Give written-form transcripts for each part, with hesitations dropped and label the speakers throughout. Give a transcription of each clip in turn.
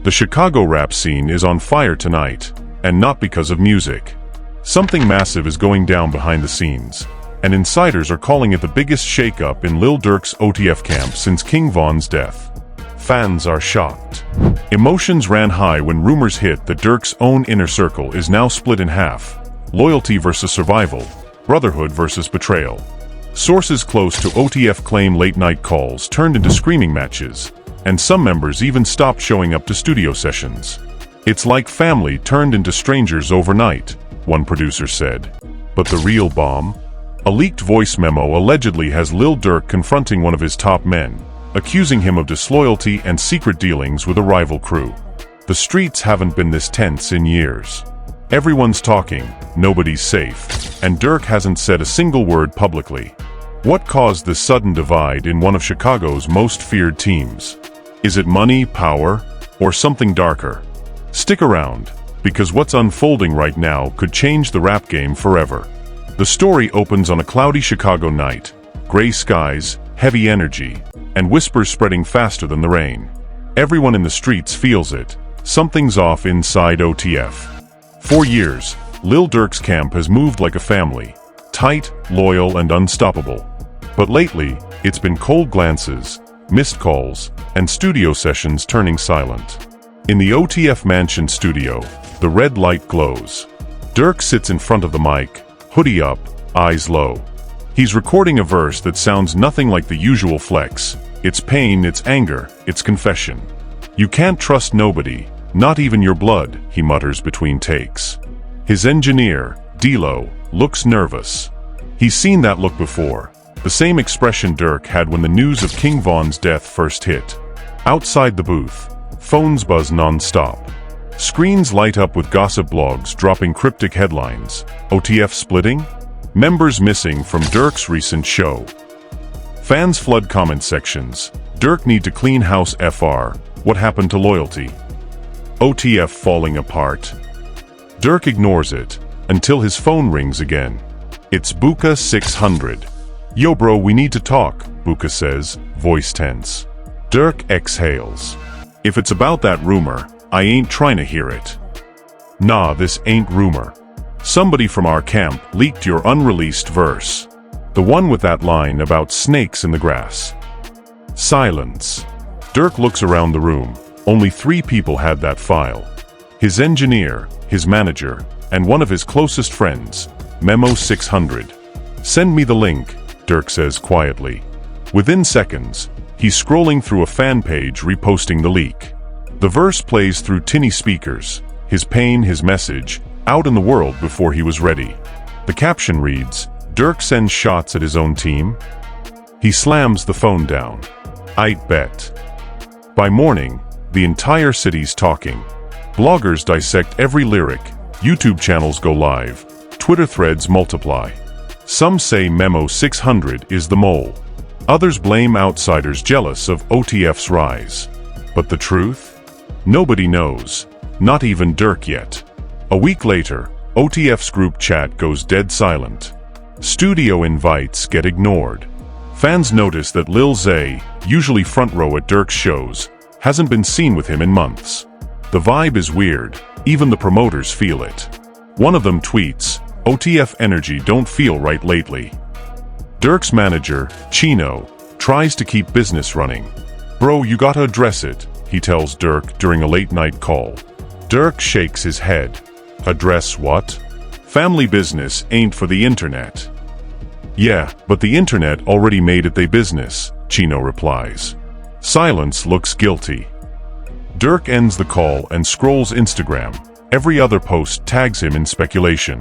Speaker 1: The Chicago rap scene is on fire tonight, and not because of music. Something massive is going down behind the scenes, and insiders are calling it the biggest shakeup in Lil Durk's OTF camp since King Von's death. Fans are shocked. Emotions ran high when rumors hit that Durk's own inner circle is now split in half: loyalty versus survival, brotherhood versus betrayal. Sources close to OTF claim late-night calls turned into screaming matches, and some members even stopped showing up to studio sessions. "It's like family turned into strangers overnight," one producer said. But the real bomb? A leaked voice memo allegedly has Lil Durk confronting one of his top men, accusing him of disloyalty and secret dealings with a rival crew. The streets haven't been this tense in years. Everyone's talking, nobody's safe, and Durk hasn't said a single word publicly. What caused this sudden divide in one of Chicago's most feared teams? Is it money, power, or something darker? Stick around, because what's unfolding right now could change the rap game forever. The story opens on a cloudy Chicago night: gray skies, heavy energy, and whispers spreading faster than the rain. Everyone in the streets feels it. Something's off inside OTF. For years, Lil Durk's camp has moved like a family, tight, loyal, and unstoppable. But lately, it's been cold glances, missed calls, and studio sessions turning silent. In the OTF mansion studio, the red light glows. Durk sits in front of the mic, hoodie up, eyes low. He's recording a verse that sounds nothing like the usual flex. It's pain, it's anger, it's confession. "You can't trust nobody, not even your blood," he mutters between takes. His engineer, D-Lo, looks nervous. He's seen that look before, the same expression Durk had when the news of King Von's death first hit. Outside the booth, phones buzz non-stop. Screens light up with gossip blogs dropping cryptic headlines. OTF splitting? Members missing from Durk's recent show. Fans flood comment sections. Durk need to clean house FR. What happened to loyalty? OTF falling apart. Durk ignores it until his phone rings again. It's Buka 600. "Yo bro, we need to talk," Buka says, voice tense. Durk exhales. "If it's about that rumor, I ain't trying to hear it." "Nah, this ain't rumor. Somebody from our camp leaked your unreleased verse. The one with that line about snakes in the grass." Silence. Durk looks around the room. Only 3 people had that file: his engineer, his manager, and one of his closest friends, Memo 600. "Send me the link," Durk says quietly. Within seconds, he's scrolling through a fan page reposting the leak. The verse plays through tinny speakers, his pain, his message, out in the world before he was ready. The caption reads, "Durk sends shots at his own team?" He slams the phone down. "I'd bet." By morning, the entire city's talking. Bloggers dissect every lyric, YouTube channels go live, Twitter threads multiply. Some say Memo 600 is the mole. Others blame outsiders jealous of OTF's rise. But the truth? Nobody knows, not even Durk yet. A week later, OTF's group chat goes dead silent. Studio invites get ignored. Fans notice that Lil Zay, usually front row at Durk's shows, hasn't been seen with him in months. The vibe is weird, even the promoters feel it. One of them tweets, "OTF energy don't feel right lately." Durk's manager, Chino, tries to keep business running. "Bro, you gotta address it," he tells Durk during a late-night call. Durk shakes his head. "Address what? Family business ain't for the internet." "Yeah, but the internet already made it their business," Chino replies. Silence looks guilty. Durk ends the call and scrolls Instagram. Every other post tags him in speculation.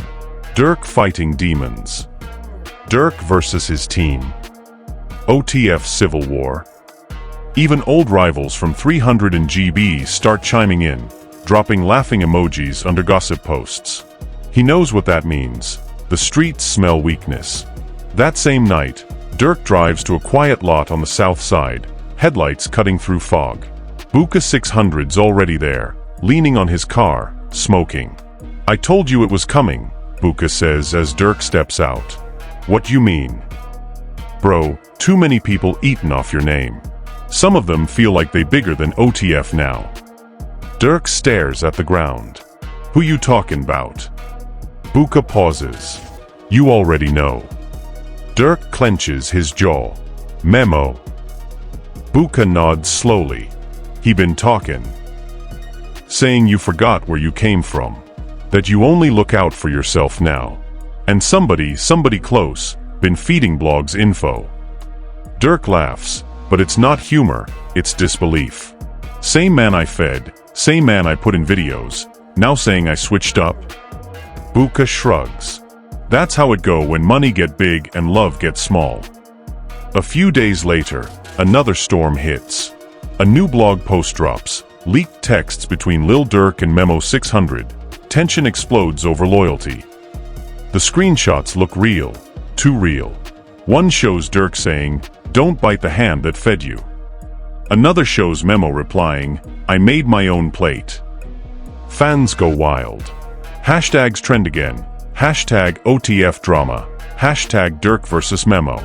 Speaker 1: Durk fighting demons. Durk versus his team. OTF civil war. Even old rivals from 300 and GB start chiming in, dropping laughing emojis under gossip posts. He knows what that means. The streets smell weakness. That same night, Durk drives to a quiet lot on the south side, headlights cutting through fog. Buka 600's already there, leaning on his car, smoking. "I told you it was coming," Buka says as Durk steps out. "What you mean?" "Bro, too many people eating off your name. Some of them feel like they bigger than OTF now." Durk stares at the ground. Who you talking about? Buka pauses. You already know. Durk clenches his jaw. Memo. Buka nods slowly. He been talking. Saying you forgot where you came from. That you only look out for yourself now. And somebody close, been feeding blogs info. Durk laughs, but it's not humor, it's disbelief. Same man I fed, same man I put in videos, now saying I switched up? Buka shrugs. That's how it go when money get big and love gets small. A few days later, another storm hits. A new blog post drops, leaked texts between Lil Durk and Memo 600. Tension explodes over loyalty. The screenshots look real, too real. One shows Durk saying, "Don't bite the hand that fed you." Another shows Memo replying, "I made my own plate." Fans go wild. Hashtags trend again. Hashtag OTF drama. Hashtag Durk versus Memo.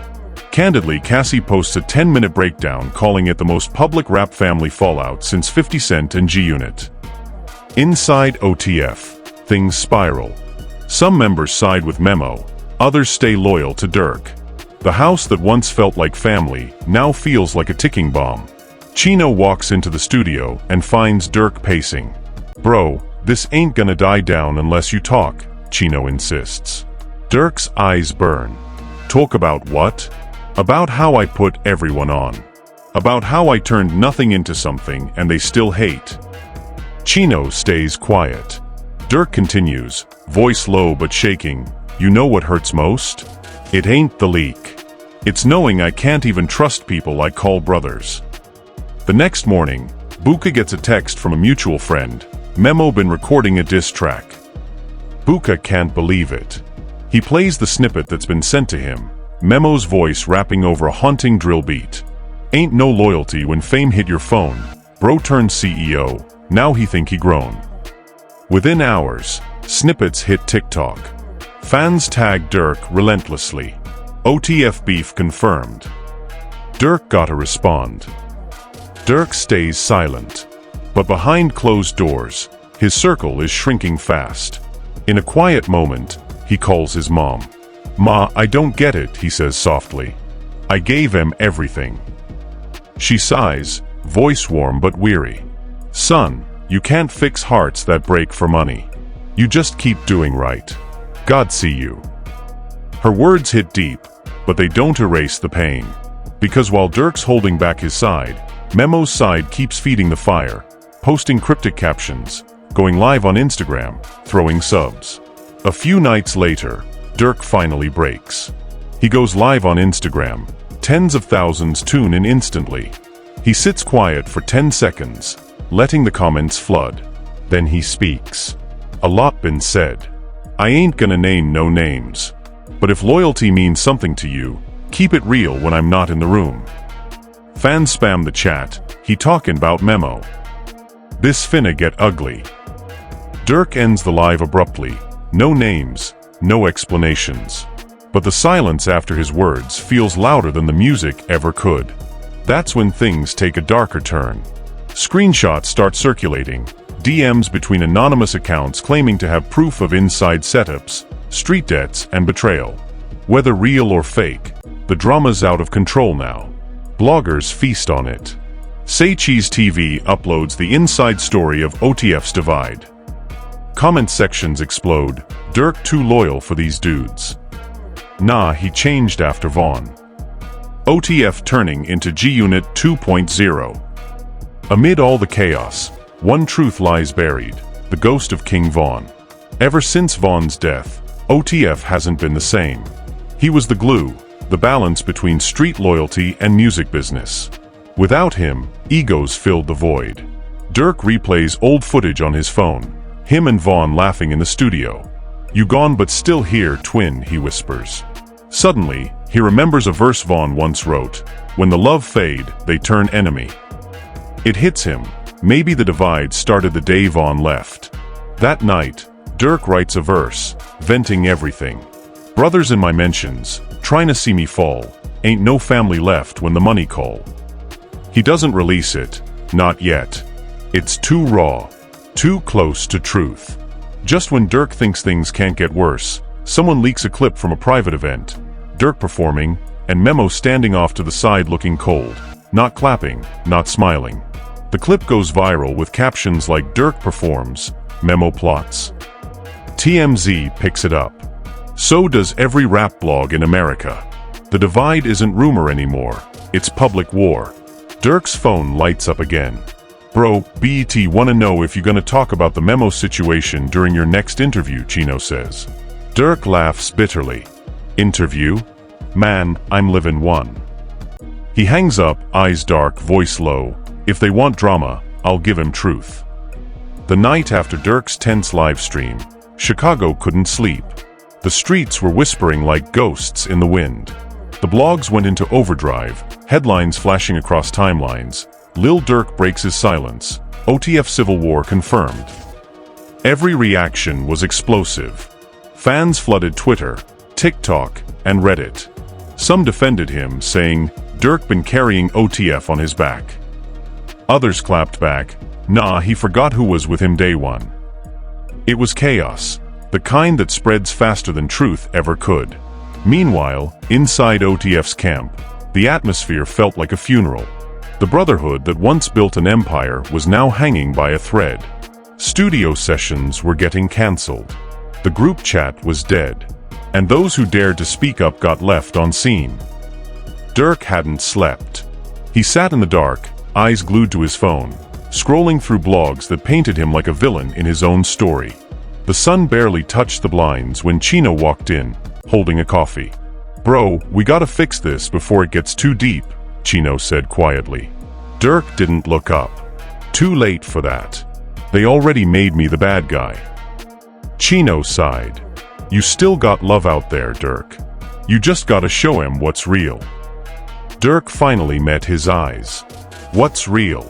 Speaker 1: Candidly, Cassie posts a 10-minute breakdown calling it the most public rap family fallout since 50 Cent and G-Unit. Inside OTF, things spiral. Some members side with Memo, others stay loyal to Durk. The house that once felt like family now feels like a ticking bomb. Chino walks into the studio and finds Durk pacing. "Bro, this ain't gonna die down unless you talk," Chino insists. Durk's eyes burn. "Talk about what?" "About how I put everyone on. About how I turned nothing into something and they still hate." Chino stays quiet. Durk continues, voice low but shaking. "You know what hurts most? It ain't the leak. It's knowing I can't even trust people I call brothers." The next morning, Buka gets a text from a mutual friend. Memo been recording a diss track. Buka can't believe it. He plays the snippet that's been sent to him. Memo's voice rapping over a haunting drill beat. "Ain't no loyalty when fame hit your phone. Bro turned CEO, now he think he grown." Within hours, snippets hit TikTok. Fans tag Durk relentlessly. OTF beef confirmed. Durk gotta respond. Durk stays silent. But behind closed doors, his circle is shrinking fast. In a quiet moment, he calls his mom. "Ma, I don't get it," he says softly. "I gave him everything." She sighs, voice warm but weary. "Son, you can't fix hearts that break for money. You just keep doing right. God see you." Her words hit deep, but they don't erase the pain. Because while Durk's holding back his side, Memo's side keeps feeding the fire, posting cryptic captions, going live on Instagram, throwing subs. A few nights later, Durk finally breaks. He goes live on Instagram. Tens of thousands tune in instantly. He sits quiet for 10 seconds, letting the comments flood. Then he speaks. "A lot been said. I ain't gonna name no names. But if loyalty means something to you, keep it real when I'm not in the room." Fans spam the chat. He talking about Memo. This finna get ugly. Durk ends the live abruptly. No names, no explanations. But the silence after his words feels louder than the music ever could. That's when things take a darker turn. Screenshots start circulating. DMs between anonymous accounts claiming to have proof of inside setups, street debts, and betrayal. Whether real or fake, the drama's out of control now. Bloggers feast on it. Say Cheese TV uploads the inside story of OTF's divide. Comment sections explode. Durk too loyal for these dudes. Nah, he changed after Vaughn. OTF turning into G-Unit 2.0. Amid all the chaos, one truth lies buried: the ghost of King Vaughn. Ever since Vaughn's death, OTF hasn't been the same. He was the glue, the balance between street loyalty and music business. Without him, egos filled the void. Durk replays old footage on his phone, him and Vaughn laughing in the studio. "You gone but still here, twin," he whispers. Suddenly, he remembers a verse Vaughn once wrote, "When the love fade, they turn enemy." It hits him. Maybe the divide started the day Vaughn left. That night, Durk writes a verse, venting everything. "Brothers in my mentions, trying to see me fall, ain't no family left when the money call." He doesn't release it, not yet. It's too raw, Too close to truth. Just when Durk thinks things can't get worse, someone leaks a clip from a private event. Durk performing, and Memo standing off to the side looking cold. Not clapping, not smiling. The clip goes viral with captions like "Durk performs, Memo plots." TMZ picks it up. So does every rap blog in America. The divide isn't rumor anymore, it's public war. Durk's phone lights up again. "Bro, BET wanna know if you're gonna talk about the Memo situation during your next interview," Chino says. Durk laughs bitterly. "Interview? Man, I'm living one." He hangs up, eyes dark, voice low. "If they want drama, I'll give him truth." The night after Durk's tense live stream, Chicago couldn't sleep. The streets were whispering like ghosts in the wind. The blogs went into overdrive, headlines flashing across timelines. Lil Durk breaks his silence. OTF civil war confirmed. Every reaction was explosive. Fans flooded Twitter, TikTok, and Reddit. Some defended him, saying, "Durk been carrying OTF on his back." Others clapped back, "Nah, he forgot who was with him day one." It was chaos, the kind that spreads faster than truth ever could. Meanwhile, inside OTF's camp, the atmosphere felt like a funeral. The brotherhood that once built an empire was now hanging by a thread. Studio sessions were getting cancelled. The group chat was dead. And those who dared to speak up got left on scene. Durk hadn't slept. He sat in the dark, eyes glued to his phone, scrolling through blogs that painted him like a villain in his own story. The sun barely touched the blinds when Chino walked in, holding a coffee. "Bro, we gotta fix this before it gets too deep," Chino said quietly. Durk didn't look up. Too late for that. They already made me the bad guy. Chino sighed. "You still got love out there, Durk. You just gotta show him what's real." Durk finally met his eyes. "What's real?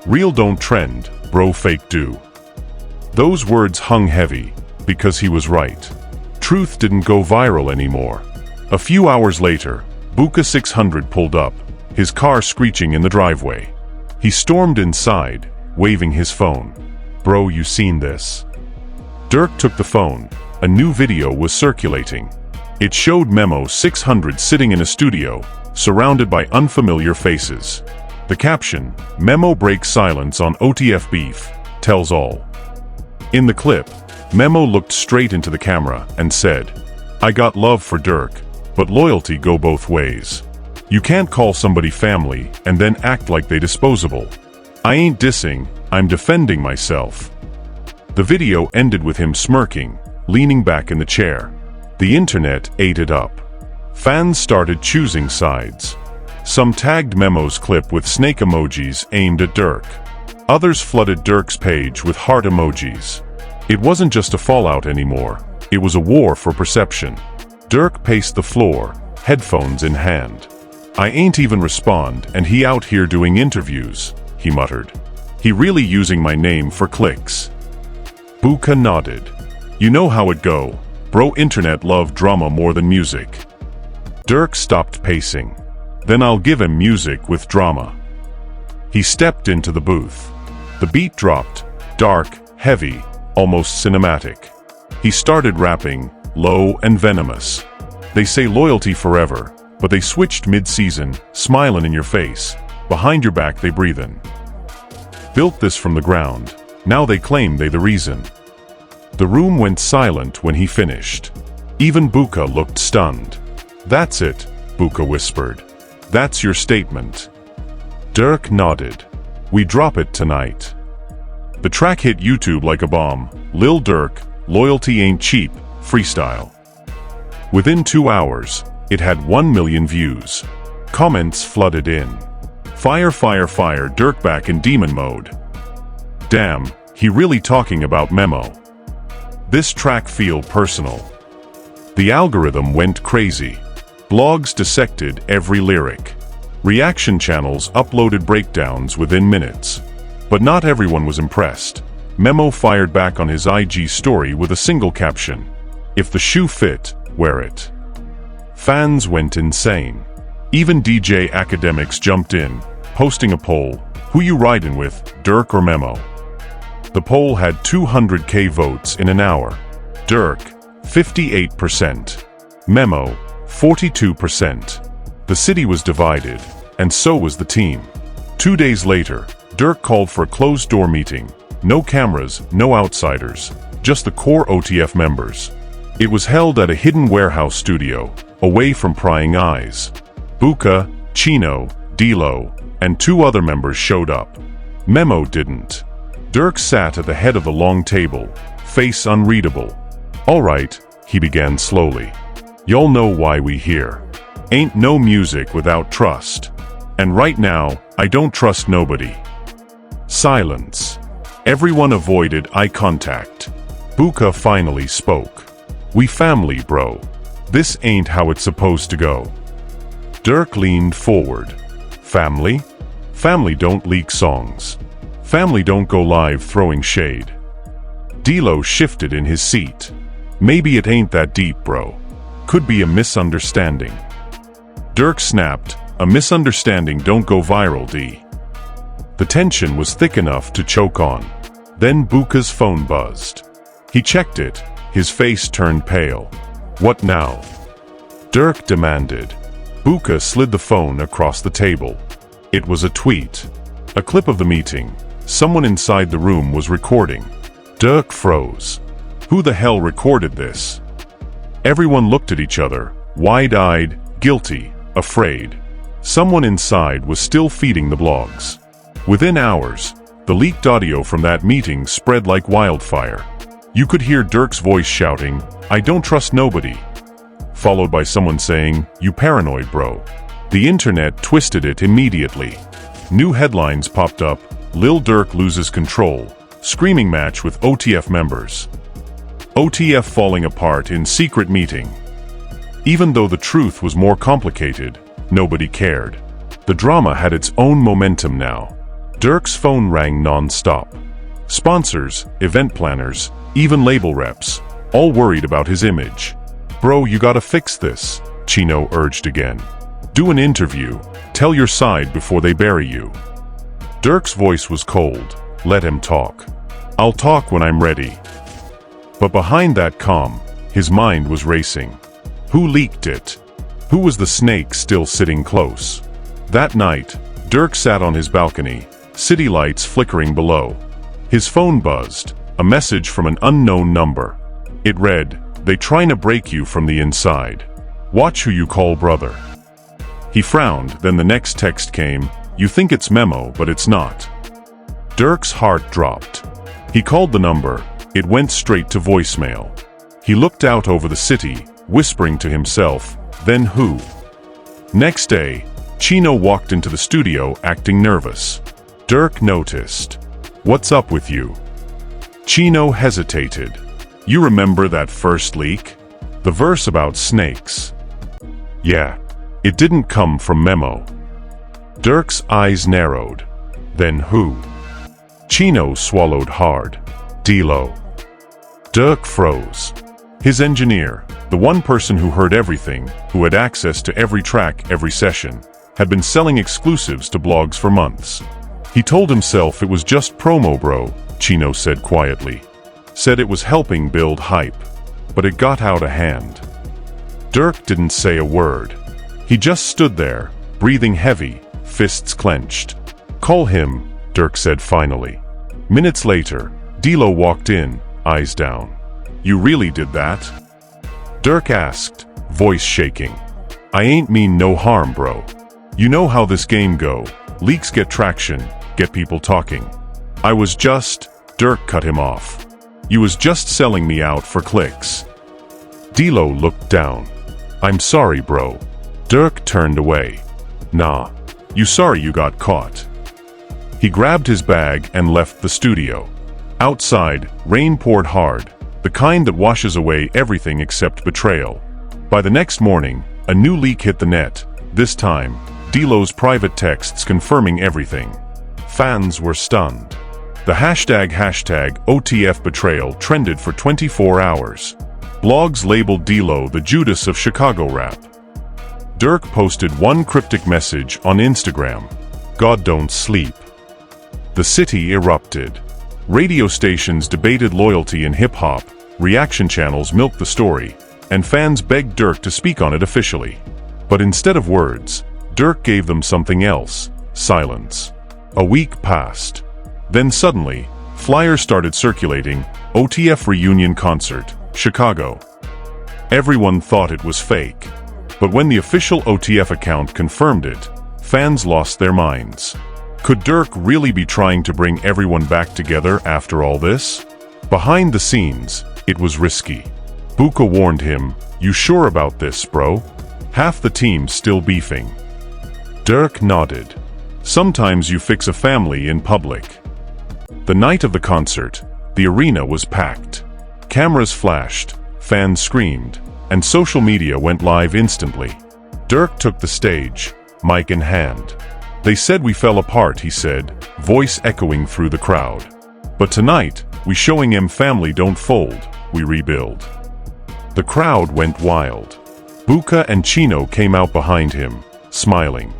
Speaker 1: Real don't trend, bro, fake do." Those words hung heavy, because he was right. Truth didn't go viral anymore. A few hours later, Buka 600 pulled up, his car screeching in the driveway. He stormed inside, waving his phone. "Bro, you seen this?" Durk took the phone. A new video was circulating. It showed Memo 600 sitting in a studio, surrounded by unfamiliar faces. The caption, "Memo breaks silence on OTF beef," tells all. In the clip, Memo looked straight into the camera and said, "I got love for Durk, but loyalty go both ways. You can't call somebody family and then act like they disposable. I ain't dissing, I'm defending myself." The video ended with him smirking, leaning back in the chair. The internet ate it up. Fans started choosing sides. Some tagged Memo's clip with snake emojis aimed at Durk. Others flooded Durk's page with heart emojis. It wasn't just a fallout anymore, it was a war for perception. Durk paced the floor, headphones in hand. "I ain't even respond and he out here doing interviews," he muttered. "He really using my name for clicks." Buka nodded. "You know how it go, bro, internet love drama more than music." Durk stopped pacing. "Then I'll give him music with drama." He stepped into the booth. The beat dropped, dark, heavy, almost cinematic. He started rapping, low and venomous. "They say loyalty forever, but they switched mid-season, smilin' in your face. Behind your back they breathin'. Built this from the ground, now they claim they the reason." The room went silent when he finished. Even Buka looked stunned. "That's it," Buka whispered. "That's your statement." Durk nodded. "We drop it tonight." The track hit YouTube like a bomb. Lil Durk, "Loyalty Ain't Cheap," freestyle. Within 2 hours, it had 1 million views. Comments flooded in. "Fire, fire, fire, Durk back in demon mode. Damn, he really talking about Memo. This track feel personal." The algorithm went crazy. Blogs dissected every lyric. Reaction channels uploaded breakdowns within minutes. But not everyone was impressed. Memo fired back on his IG story with a single caption, "If the shoe fit, wear it." Fans went insane. Even DJ academics jumped in, posting a poll, "Who you riding with, Durk or Memo?" The poll had 200K votes in an hour. Durk, 58%. Memo, 42%. The city was divided, and so was the team. 2 days later, Durk called for a closed-door meeting. No cameras, no outsiders, just the core OTF members. It was held at a hidden warehouse studio, away from prying eyes. Buka, Chino, Dilo, and 2 other members showed up. Memo didn't. Durk sat at the head of the long table, face unreadable. "All right," he began slowly. "Y'all know why we here. Ain't no music without trust. And right now, I don't trust nobody." Silence. Everyone avoided eye contact. Buka finally spoke. "We family, bro. This ain't how it's supposed to go." Durk leaned forward. "Family? Family don't leak songs. Family don't go live throwing shade." Dilo shifted in his seat. "Maybe it ain't that deep, bro. Could be a misunderstanding." Durk snapped, "A misunderstanding don't go viral, D." The tension was thick enough to choke on. Then Buka's phone buzzed. He checked it, his face turned pale. "What now?" Durk demanded. Buka slid the phone across the table. It was a tweet. A clip of the meeting. Someone inside the room was recording. Durk froze. Who the hell recorded this? Everyone looked at each other, wide-eyed, guilty, afraid. Someone inside was still feeding the blogs. Within hours, the leaked audio from that meeting spread like wildfire. You could hear Durk's voice shouting, "I don't trust nobody," followed by someone saying, "You paranoid, bro." The internet twisted it immediately. New headlines popped up, Lil Durk loses control, screaming match with OTF members. OTF falling apart in secret meeting. Even though the truth was more complicated, nobody cared. The drama had its own momentum now. Durk's phone rang non-stop. Sponsors, event planners, even label reps, all worried about his image. "Bro, you gotta fix this," Chino urged again. "Do an interview, tell your side before they bury you." Durk's voice was cold. "Let him talk. I'll talk when I'm ready." But behind that calm, his mind was racing. Who leaked it? Who was the snake still sitting close? That night, Durk sat on his balcony, city lights flickering below. His phone buzzed, a message from an unknown number. It read, "They trying to break you from the inside. Watch who you call brother." He frowned, then the next text came, "You think it's Memo, but it's not." Durk's heart dropped. He called the number. It went straight to voicemail. He looked out over the city, whispering to himself, "Then who?" Next day, Chino walked into the studio acting nervous. Durk noticed. "What's up with you?" Chino hesitated. "You remember that first leak? The verse about snakes?" "Yeah. It didn't come from Memo." Durk's eyes narrowed. "Then who?" Chino swallowed hard. "Dilo." Durk froze. His engineer, the one person who heard everything, who had access to every track, every session, had been selling exclusives to blogs for months. He told himself it was just promo, bro, Chino said quietly. Said it was helping build hype. But it got out of hand. Durk didn't say a word. He just stood there, breathing heavy, fists clenched. "Call him," Durk said finally. Minutes later, Dilo walked in, eyes down. "You really did that?" Durk asked, voice shaking. "I ain't mean no harm, bro. You know how this game go. Leaks get traction, get people talking. I was just..." Durk cut him off. "You was just selling me out for clicks." Dilo looked down. "I'm sorry, bro." Durk turned away. "Nah. You sorry you got caught." He grabbed his bag and left the studio. Outside, rain poured hard, the kind that washes away everything except betrayal. By the next morning, a new leak hit the net, this time, Dilo's private texts confirming everything. Fans were stunned. The hashtag OTF betrayal trended for 24 hours. Blogs labeled Dilo the Judas of Chicago rap. Durk posted one cryptic message on Instagram: "God don't sleep." The city erupted. Radio stations debated loyalty in hip-hop, reaction channels milked the story, and fans begged Durk to speak on it officially. But instead of words, Durk gave them something else: silence. A week passed. Then suddenly, flyers started circulating: OTF reunion concert, Chicago. Everyone thought it was fake. But when the official OTF account confirmed it, fans lost their minds. Could Durk really be trying to bring everyone back together after all this? Behind the scenes, it was risky. Buka warned him, "You sure about this, bro? Half the team's still beefing." Durk nodded. Sometimes you fix a family in public. The night of the concert, the arena was packed. Cameras flashed, fans screamed, and social media went live instantly. Durk took the stage, mic in hand. "They said we fell apart," he said, voice echoing through the crowd. "But tonight, we showing 'em family don't fold, we rebuild." The crowd went wild. Buka and Chino came out behind him, smiling.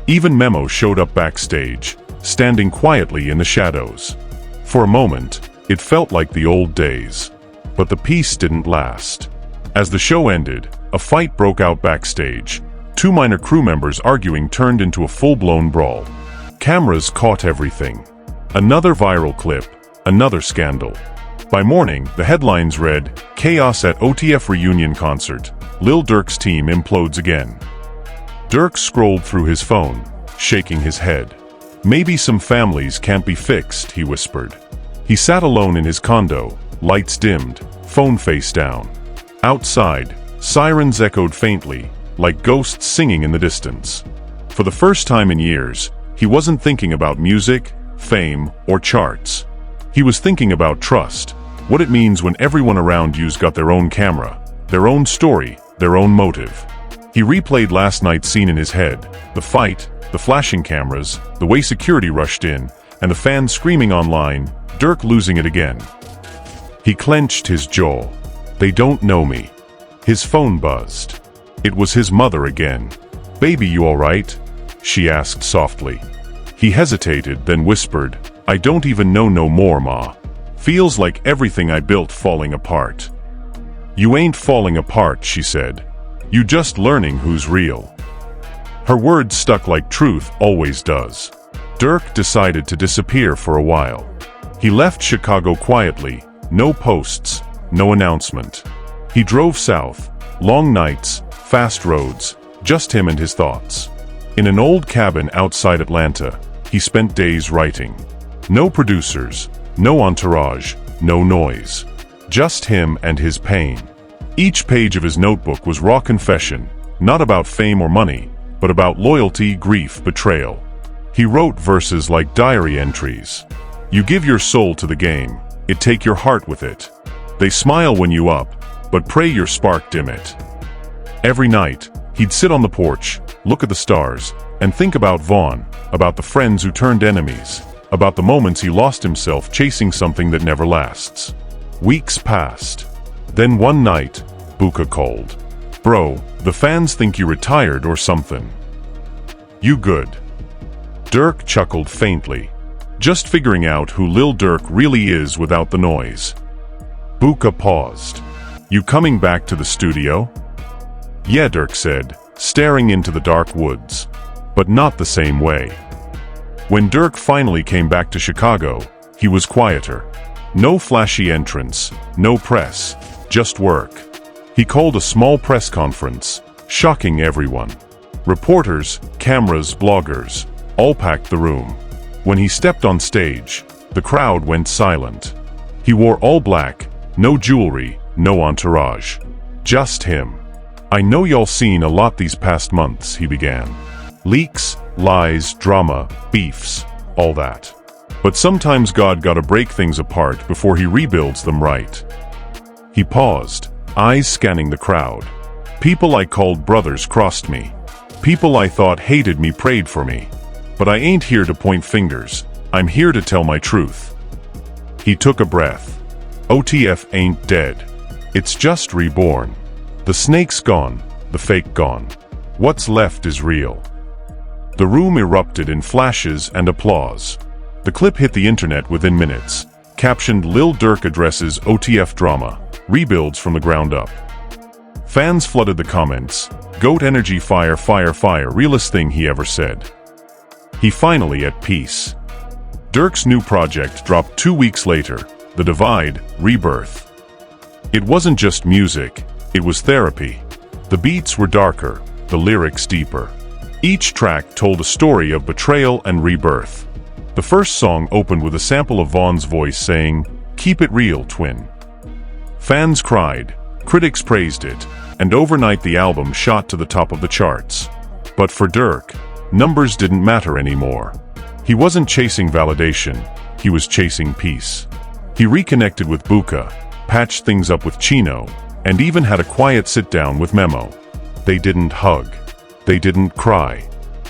Speaker 1: Even Memo showed up backstage, standing quietly in the shadows. For a moment, it felt like the old days. But the peace didn't last. As the show ended, a fight broke out backstage. Two minor crew members arguing turned into a full-blown brawl. Cameras caught everything. Another viral clip, another scandal. By morning, the headlines read, "Chaos at OTF reunion concert. Lil Durk's team implodes again." Durk scrolled through his phone, shaking his head. "Maybe some families can't be fixed," he whispered. He sat alone in his condo, lights dimmed, phone face down. Outside, sirens echoed faintly, like ghosts singing in the distance. For the first time in years, he wasn't thinking about music, fame, or charts. He was thinking about trust, what it means when everyone around you's got their own camera, their own story, their own motive. He replayed last night's scene in his head: the fight, the flashing cameras, the way security rushed in, and the fans screaming online, Durk losing it again. He clenched his jaw. "They don't know me." His phone buzzed. It was his mother again. "Baby, you all right?" she asked softly. He hesitated, then whispered, "I don't even know no more, Ma. Feels like everything I built falling apart." "You ain't falling apart," she said. "You just learning who's real." Her words stuck like truth always does. Durk decided to disappear for a while. He left Chicago quietly, no posts, no announcement. He drove south, long nights, fast roads, just him and his thoughts. In an old cabin outside Atlanta, he spent days writing. No producers, no entourage, no noise. Just him and his pain. Each page of his notebook was raw confession, not about fame or money, but about loyalty, grief, betrayal. He wrote verses like diary entries. "You give your soul to the game, it take your heart with it. They smile when you up, but pray your spark dim it." Every night, he'd sit on the porch, look at the stars, and think about Vaughn, about the friends who turned enemies, about the moments he lost himself chasing something that never lasts. Weeks passed. Then one night, Buka called. "Bro, the fans think you retired or something. You good?" Durk chuckled faintly. "Just figuring out who Lil Durk really is without the noise." Buka paused. "You coming back to the studio?" "Yeah," Durk said, staring into the dark woods. But not the same way. When Durk finally came back to Chicago, he was quieter. No flashy entrance, no press, just work. He called a small press conference, shocking everyone. Reporters, cameras, bloggers, all packed the room. When he stepped on stage, the crowd went silent. He wore all black, no jewelry, no entourage. Just him. "I know y'all seen a lot these past months," he began. "Leaks, lies, drama, beefs, all that. But sometimes God gotta break things apart before he rebuilds them right." He paused, eyes scanning the crowd. "People I called brothers crossed me. People I thought hated me prayed for me. But I ain't here to point fingers, I'm here to tell my truth." He took a breath. "OTF ain't dead. It's just reborn. The snake's gone, the fake gone. What's left is real." The room erupted in flashes and applause. The clip hit the internet within minutes. captioned Lil Durk addresses OTF drama, rebuilds from the ground up. Fans flooded the comments, "Goat energy, fire, fire, fire, realest thing he ever said." He finally at peace. Durk's new project dropped 2 weeks later, The Divide, Rebirth. It wasn't just music, it was therapy. The beats were darker, the lyrics deeper. Each track told a story of betrayal and rebirth. The first song opened with a sample of Vaughn's voice saying, "Keep it real, twin." Fans cried, critics praised it, and overnight the album shot to the top of the charts. But for Durk, numbers didn't matter anymore. He wasn't chasing validation, he was chasing peace. He reconnected with Buka, patched things up with Chino, and even had a quiet sit-down with Memo. They didn't hug. They didn't cry.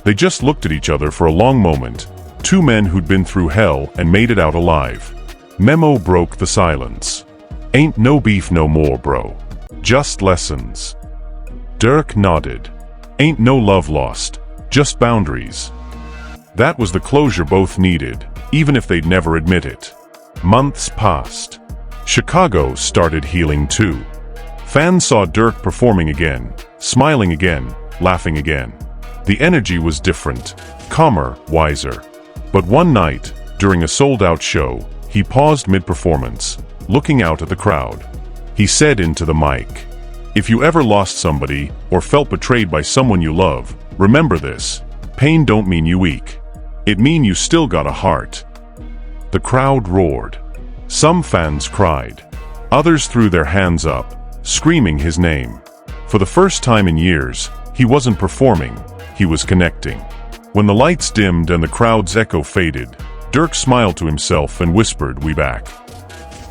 Speaker 1: They just looked at each other for a long moment, two men who'd been through hell and made it out alive. Memo broke the silence. "Ain't no beef no more, bro. Just lessons." Durk nodded. "Ain't no love lost, just boundaries." That was the closure both needed, even if they'd never admit it. Months passed. Chicago started healing too. Fans saw Durk performing again, smiling again, laughing again. The energy was different, calmer, wiser. But one night, during a sold-out show, he paused mid-performance, looking out at the crowd. He said into the mic, "If you ever lost somebody or felt betrayed by someone you love, remember this. Pain don't mean you weak. It mean you still got a heart." The crowd roared. Some fans cried. Others threw their hands up, screaming his name. For the first time in years, he wasn't performing, he was connecting. When the lights dimmed and the crowd's echo faded, Durk smiled to himself and whispered, "We back."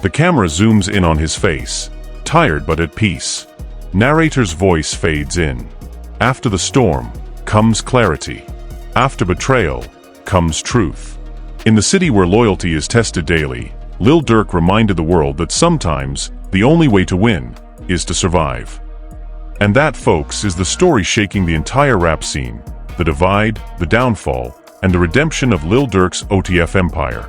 Speaker 1: The camera zooms in on his face, tired but at peace. Narrator's voice fades in. After the storm comes clarity. After betrayal comes truth. In the city where loyalty is tested daily, Lil Durk reminded the world that sometimes the only way to win is to survive. And that, folks, is the story shaking the entire rap scene: the divide, the downfall, and the redemption of Lil Durk's OTF empire.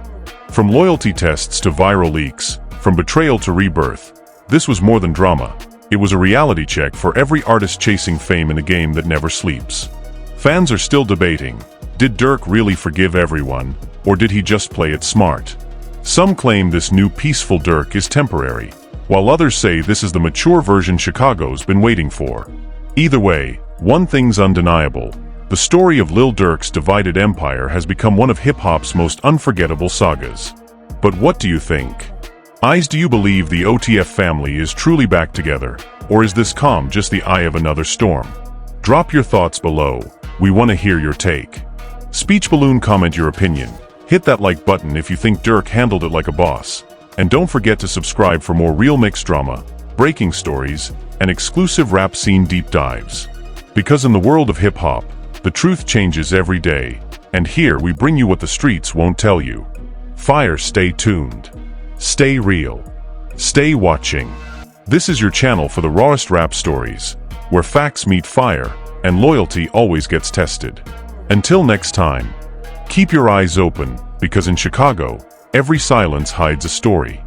Speaker 1: From loyalty tests to viral leaks, from betrayal to rebirth, this was more than drama. It was a reality check for every artist chasing fame in a game that never sleeps. Fans are still debating, did Durk really forgive everyone, or did he just play it smart? Some claim this new peaceful Durk is temporary, while others say this is the mature version Chicago's been waiting for. Either way, one thing's undeniable: the story of Lil Durk's divided empire has become one of hip-hop's most unforgettable sagas. But what do you think? Do you believe the OTF family is truly back together, or is this calm just the eye of another storm? Drop your thoughts below. We want to hear your take. Speech balloon, comment your opinion. Hit that like button if you think Durk handled it like a boss. And don't forget to subscribe for more real mixed drama, breaking stories, and exclusive rap scene deep dives. Because in the world of hip-hop, the truth changes every day, and here we bring you what the streets won't tell you. Fire, stay tuned. Stay real. Stay watching. This is your channel for the rawest rap stories, where facts meet fire, and loyalty always gets tested. Until next time, keep your eyes open, because in Chicago, every silence hides a story.